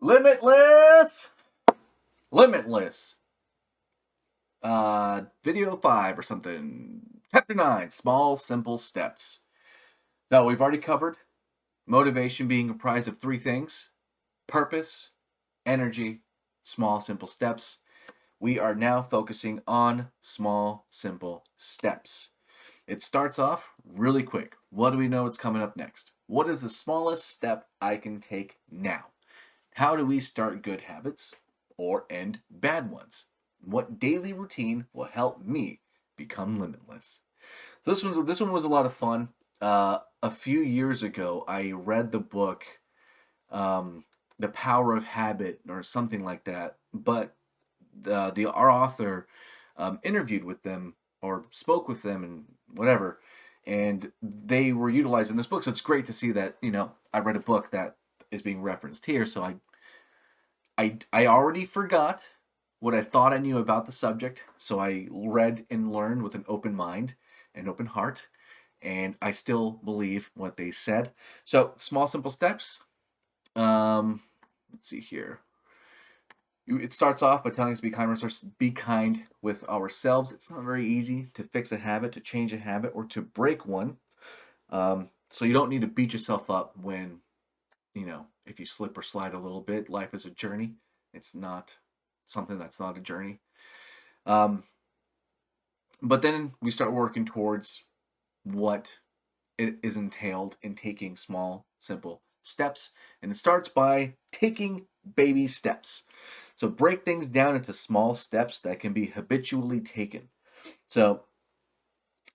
Limitless! Limitless. Video 5 or something. Chapter 9, Small Simple Steps. So we've already covered motivation being comprised of three things: purpose, energy, small simple steps. We are now focusing on small simple steps. It starts off really quick. What do we know is coming up next? What is the smallest step I can take now? How do we start good habits or end bad ones? What daily routine will help me become limitless? So this one was a lot of fun. A few years ago, I read the book, "The Power of Habit" or something like that. But our author interviewed with them or spoke with them and whatever, and they were utilizing this book. So it's great to see that I read a book that is being referenced here. So I already forgot what I thought I knew about the subject, so I read and learned with an open mind and open heart, and I still believe what they said. So, small, simple steps. Let's see here. It starts off by telling us to be kind with ourselves. It's not very easy to fix a habit, to change a habit, or to break one. So you don't need to beat yourself up when if you slip or slide a little bit. Life is a journey. It's not something that's not a journey. But then we start working towards what it is entailed in taking small, simple steps. And it starts by taking baby steps. So break things down into small steps that can be habitually taken. So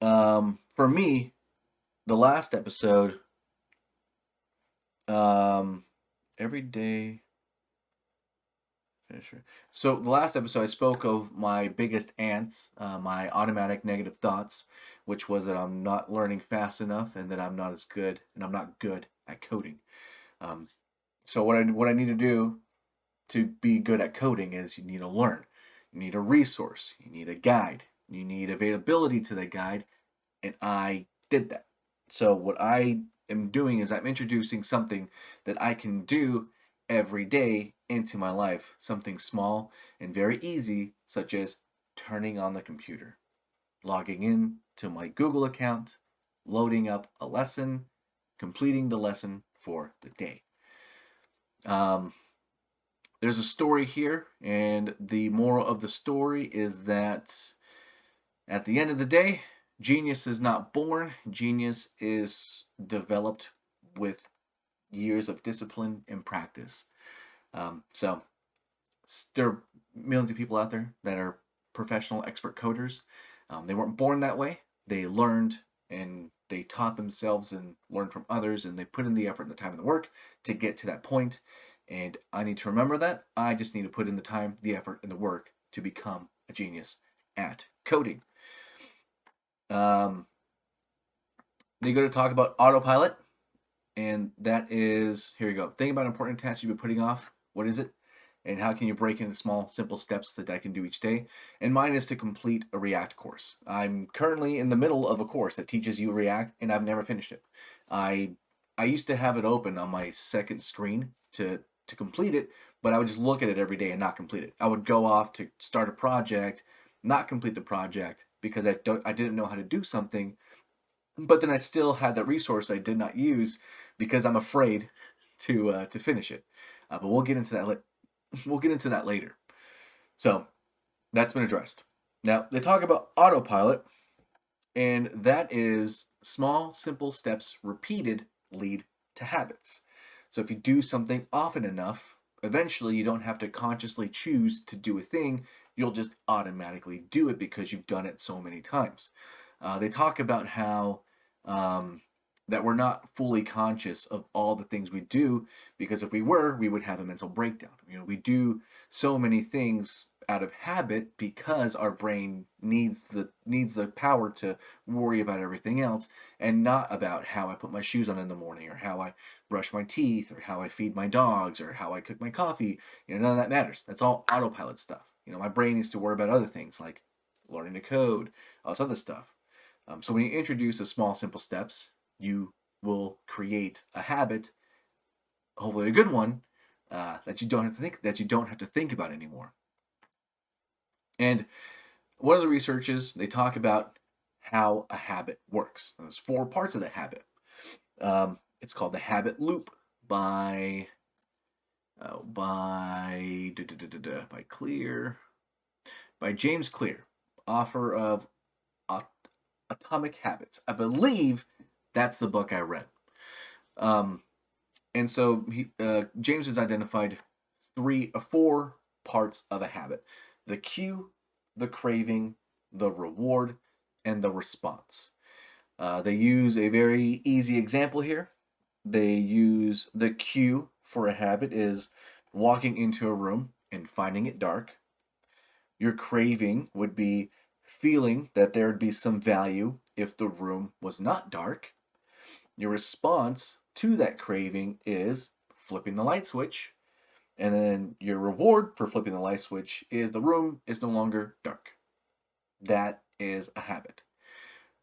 for me, the last episode, every day. So the last episode, I spoke of my biggest ants, my automatic negative thoughts, which was that I'm not learning fast enough and that I'm not as good and I'm not good at coding. So what I need to do to be good at coding is you need to learn. You need a resource. You need a guide. You need availability to that guide, and I did that. So what I am doing is I'm introducing something that I can do every day into my life, something small and very easy, such as turning on the computer, logging in to my Google account, loading up a lesson, completing the lesson for the day. There's a story here, and the moral of the story is that at the end of the day, genius is not born, genius is developed with years of discipline and practice. So there are millions of people out there that are professional expert coders. They weren't born that way. They learned and they taught themselves and learned from others, and they put in the effort and the time and the work to get to that point. And I need to remember that. I just need to put in the time, the effort, and the work to become a genius at coding. They go to talk about autopilot, and that is, here you go. Think about important tasks you've been putting off. What is it? And how can you break into small, simple steps that I can do each day? And mine is to complete a React course. I'm currently in the middle of a course that teaches you React, and I've never finished it. I used to have it open on my second screen to complete it, but I would just look at it every day and not complete it. I would go off to start a project, not complete the project because I didn't know how to do something, but then I still had that resource I did not use because I'm afraid to finish it. But we'll get into that. We'll get into that later. So that's been addressed. Now they talk about autopilot, and that is small, simple steps repeated lead to habits. So if you do something often enough, eventually you don't have to consciously choose to do a thing. You'll just automatically do it because you've done it so many times. They talk about how that we're not fully conscious of all the things we do, because if we were, we would have a mental breakdown. We do so many things out of habit because our brain needs the power to worry about everything else and not about how I put my shoes on in the morning or how I brush my teeth or how I feed my dogs or how I cook my coffee. None of that matters. That's all autopilot stuff. My brain needs to worry about other things like learning to code, all this other stuff. So when you introduce the small, simple steps, you will create a habit, hopefully a good one, that you don't have to think about anymore. And one of the researches, they talk about how a habit works. There's 4 parts of the habit. It's called the habit loop by Clear by James Clear, author of Atomic Habits. I believe that's the book I read. And so James has identified 4 parts of a habit: the cue, the craving, the reward, and the response. They use a very easy example here. They use the cue for a habit is walking into a room and finding it dark. Your craving would be feeling that there would be some value if the room was not dark. Your response to that craving is flipping the light switch. And then your reward for flipping the light switch is the room is no longer dark. That is a habit.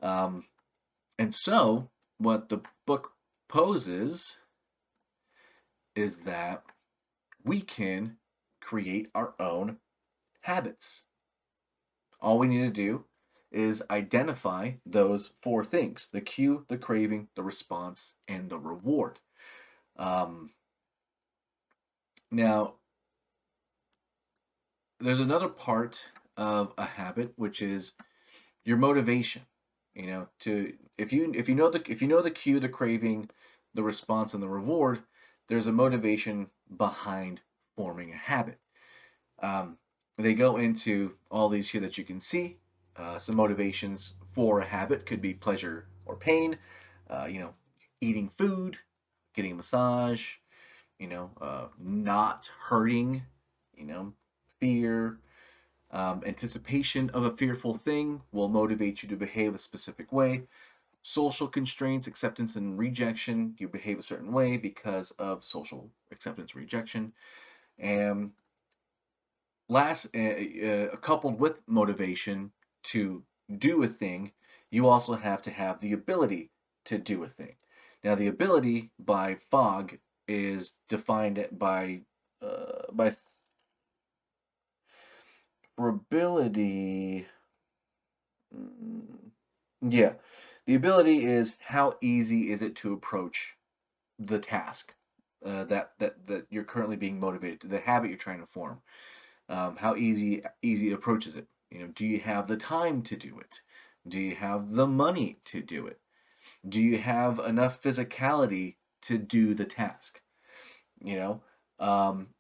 And so, what the book poses is that we can create our own habits. All we need to do is identify those 4 things: the cue, the craving, the response, and the reward. Now, there's another part of a habit, which is your motivation. You know, to if you know the cue, the craving, the response, and the reward, there's a motivation behind forming a habit. They go into all these here that you can see. Some motivations for a habit could be pleasure or pain. Eating food, getting a massage. Not hurting. Fear. Anticipation of a fearful thing will motivate you to behave a specific way. Social constraints, acceptance and rejection, you behave a certain way because of social acceptance and rejection. And coupled with motivation to do a thing, you also have to have the ability to do a thing. Now, the ability by Fogg is defined by for ability. Yeah, the ability is how easy is it to approach the task that you're currently being motivated to, the habit you're trying to form. How easy it approaches it. Do you have the time to do it? Do you have the money to do it? Do you have enough physicality to do the task?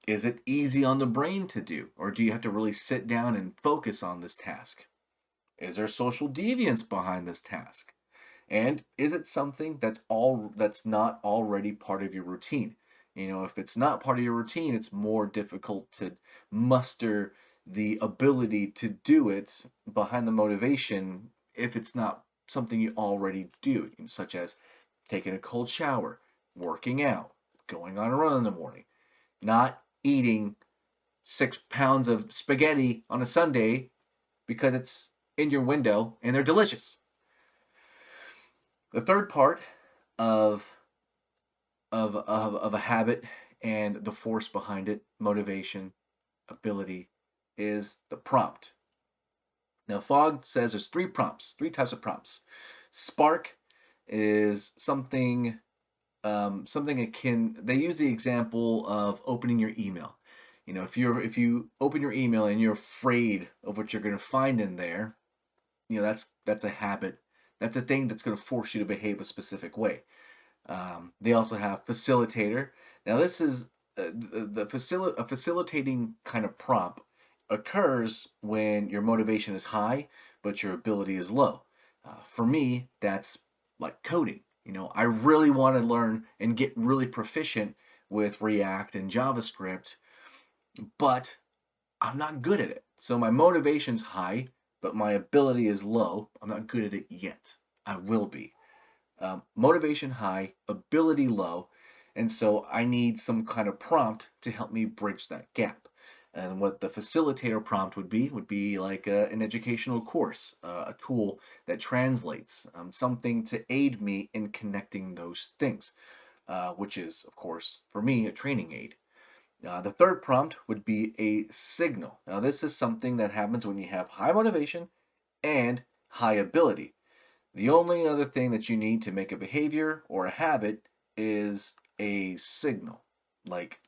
Is it easy on the brain to do, or do you have to really sit down and focus on this task? Is there social deviance behind this task? And is it something that's not already part of your routine? If it's not part of your routine, it's more difficult to muster the ability to do it behind the motivation if it's not something you already do, such as taking a cold shower, working out, going on a run in the morning, not eating 6 pounds of spaghetti on a Sunday because it's in your window and they're delicious. The third part of a habit and the force behind it, motivation, ability, is the prompt. Now, Fogg says there's 3 types of prompts. Spark is something akin. They use the example of opening your email. If you open your email and you're afraid of what you're going to find in there, that's a habit. That's a thing that's going to force you to behave a specific way. They also have facilitator. Now, this is a facilitating kind of prompt occurs when your motivation is high, but your ability is low. For me, that's like coding. I really want to learn and get really proficient with React and JavaScript, but I'm not good at it. So my motivation's high, but my ability is low. I'm not good at it yet. I will be. Motivation high, ability low, and so I need some kind of prompt to help me bridge that gap. And what the facilitator prompt would be like an educational course, a tool that translates, something to aid me in connecting those things, which is, of course, for me, a training aid. The third prompt would be a signal. Now, this is something that happens when you have high motivation and high ability. The only other thing that you need to make a behavior or a habit is a signal. Like,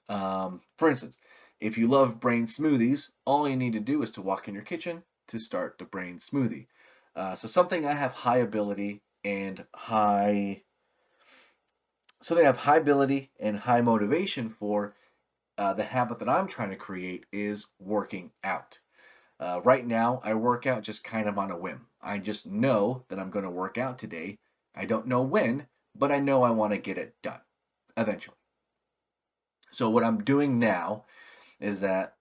for instance, if you love brain smoothies, all you need to do is to walk in your kitchen to start the brain smoothie. So something I have high ability and high, so they have high ability and high motivation for. The habit that I'm trying to create is working out. Right now, I work out just kind of on a whim. I just know that I'm going to work out today. I don't know when, but I know I want to get it done eventually. So, what I'm doing now is that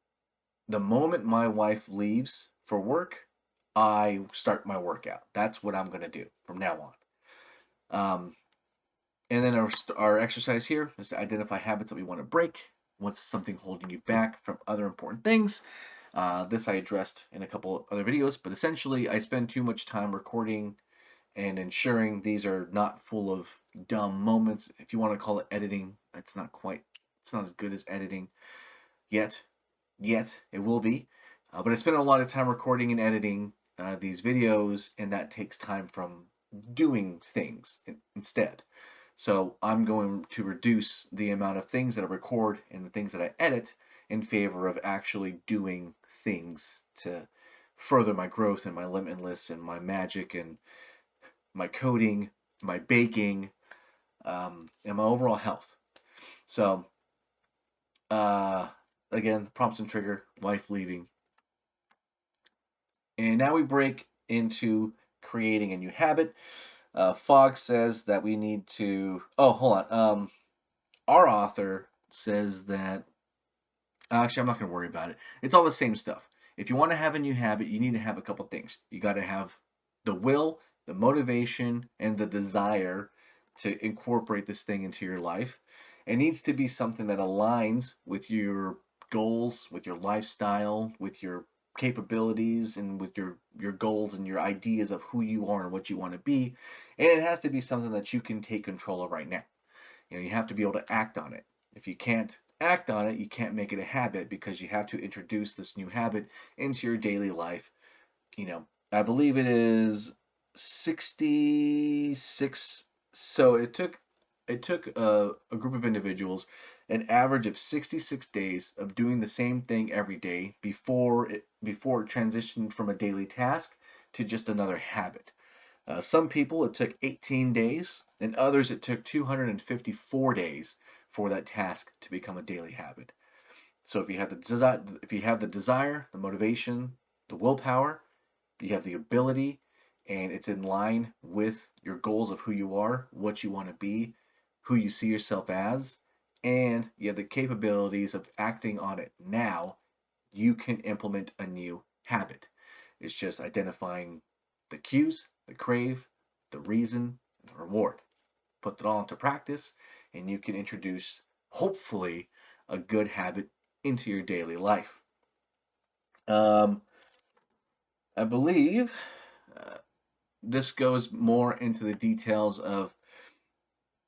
the moment my wife leaves for work, I start my workout. That's what I'm going to do from now on. And then our exercise here is to identify habits that we want to break. What's something holding you back from other important things? This I addressed in a couple of other videos, but essentially I spend too much time recording and ensuring these are not full of dumb moments. If you want to call it editing, it's not as good as editing yet. Yet it will be. But I spend a lot of time recording and editing these videos, and that takes time from doing things instead. So I'm going to reduce the amount of things that I record and the things that I edit in favor of actually doing things to further my growth and my limitless and my magic and my coding, my baking, and my overall health. So, uh, again, prompts and trigger, wife leaving. And now we break into creating a new habit. Fogg says that we need to. Oh, hold on. Our author says that. Actually, I'm not going to worry about it. It's all the same stuff. If you want to have a new habit, you need to have a couple things. You got to have the will, the motivation, and the desire to incorporate this thing into your life. It needs to be something that aligns with your goals, with your lifestyle, with your capabilities, and with your goals and your ideas of who you are and what you want to be. And it has to be something that you can take control of right now. You have to be able to act on it. If you can't act on it, you can't make it a habit because you have to introduce this new habit into your daily life. I believe it is 66. So it took a group of individuals an average of 66 days of doing the same thing every day before it transitioned from a daily task to just another habit. Some people it took 18 days, and others it took 254 days for that task to become a daily habit. So if you have the desire, the motivation, the willpower, you have the ability, and it's in line with your goals of who you are, what you want to be, who you see yourself as, and you have the capabilities of acting on it now, you can implement a new habit. It's just identifying the cues, the crave, the reason, and the reward. Put that all into practice, and you can introduce, hopefully, a good habit into your daily life. Um, I believe this goes more into the details of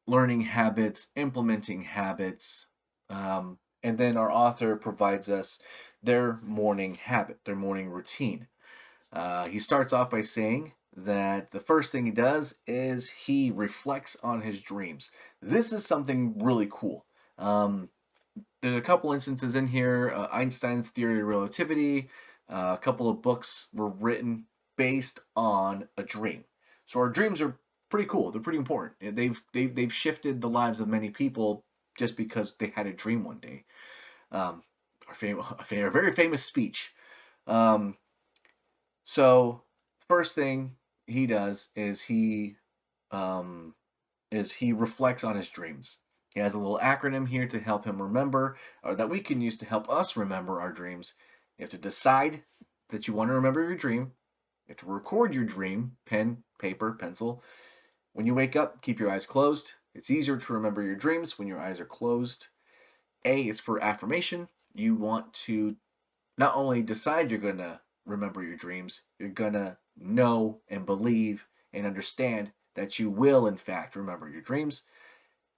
learning habits, implementing habits, and then our author provides us their morning habit, their morning routine. He starts off by saying that the first thing he does is he reflects on his dreams. This is something really cool. There's a couple instances in here. Einstein's theory of relativity. A couple of books were written based on a dream. So our dreams are pretty cool. They're pretty important. They've shifted the lives of many people just because they had a dream one day. A very famous speech. Um, so first thing he does um, is he reflects on his dreams. He has a little acronym here to help him remember, or that we can use to help us remember our dreams. You have to decide that you want to remember your dream. You have to record your dream, pen, paper, pencil. When you wake up, keep your eyes closed. It's easier to remember your dreams when your eyes are closed. A is for affirmation. You want to not only decide you're going to remember your dreams, you're going to know and believe and understand that you will, in fact, remember your dreams.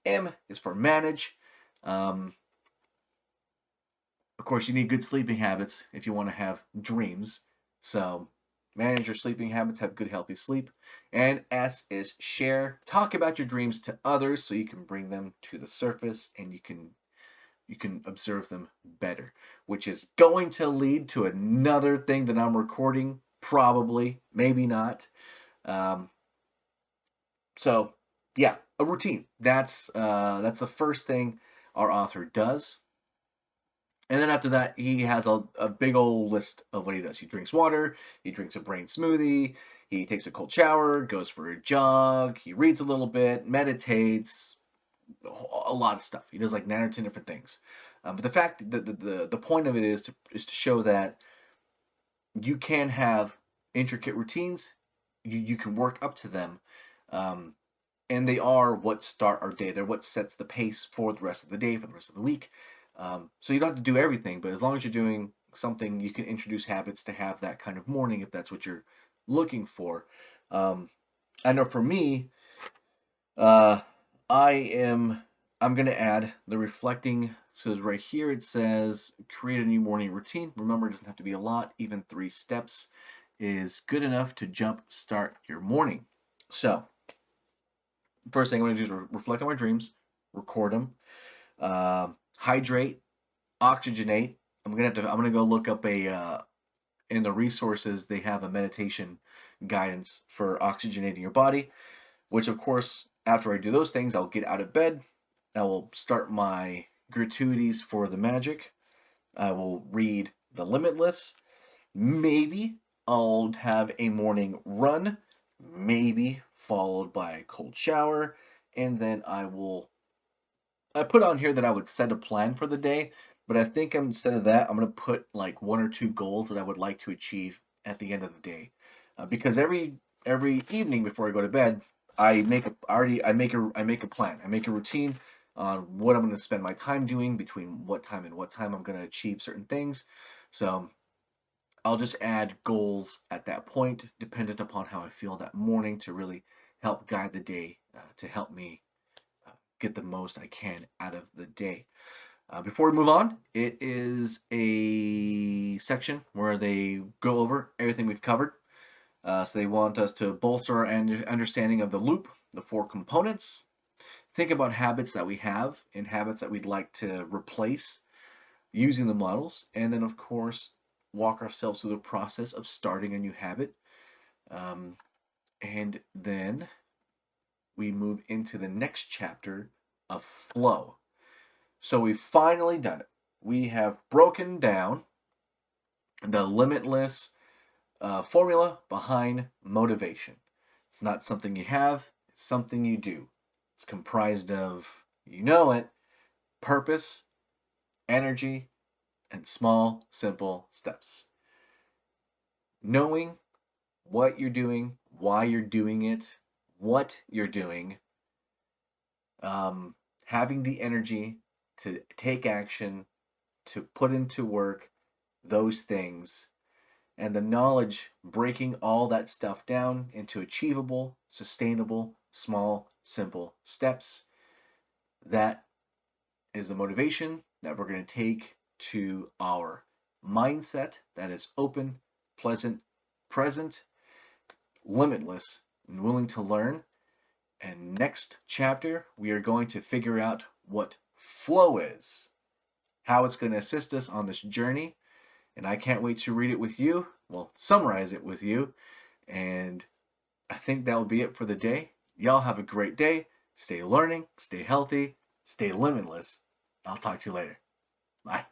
M is for manage. Um, course, you need good sleeping habits if you want to have dreams. So manage your sleeping habits, have good, healthy sleep. And S is share. Talk about your dreams to others so you can bring them to the surface and you can observe them better, which is going to lead to another thing that I'm recording, probably, maybe not. Um, so yeah, a routine. That's the first thing our author does. And then after that, he has a big old list of what he does. He drinks water, he drinks a brain smoothie, he takes a cold shower, goes for a jog, he reads a little bit, meditates, a lot of stuff. He does like 9 or 10 different things. But the fact that the point of it is to show that you can have intricate routines, you can work up to them, um, and they are what start our day. They're what sets the pace for the rest of the day, for the rest of the week. So you don't have to do everything, but as long as you're doing something, you can introduce habits to have that kind of morning if that's what you're looking for. I know for me, uh, I am. I'm gonna add the reflecting. So right here it says create a new morning routine. Remember, it doesn't have to be a lot. Even 3 steps is good enough to jump start your morning. So first thing I'm gonna do is reflect on my dreams, record them, hydrate, oxygenate. I'm gonna go look up in the resources they have a meditation guidance for oxygenating your body, which of course after I do those things I'll get out of bed. I will start my gratuities for the magic. I will read the Limitless. Maybe I'll have a morning run, maybe followed by a cold shower, and then I put on here that I would set a plan for the day, but I think instead of that, I'm gonna put like 1 or 2 goals that I would like to achieve at the end of the day, because every evening before I go to bed, I make a plan. I make a routine on what I'm going to spend my time doing between what time and what time I'm going to achieve certain things. So I'll just add goals at that point, dependent upon how I feel that morning, to really help guide the day, to help me get the most I can out of the day. Before we move on, it is a section where they go over everything we've covered. So they want us to bolster our understanding of the loop, the 4 components. Think about habits that we have and habits that we'd like to replace using the models. And then, of course, walk ourselves through the process of starting a new habit. And then we move into the next chapter of flow. So we've finally done it. We have broken down the limitless formula behind motivation. It's not something you have, it's something you do. It's comprised of, you know it, purpose, energy, and small, simple steps. Knowing what you're doing, why you're doing it, what you're doing, having the energy to take action, to put into work those things, and the knowledge breaking all that stuff down into achievable, sustainable, small, simple steps. That is the motivation that we're going to take to our mindset that is open, pleasant, present, limitless, and willing to learn. And next chapter, we are going to figure out what flow is, how it's going to assist us on this journey. And I can't wait to read it with you, well, summarize it with you. And I think that will be it for the day. Y'all have a great day. Stay learning, stay healthy, stay limitless. I'll talk to you later. Bye.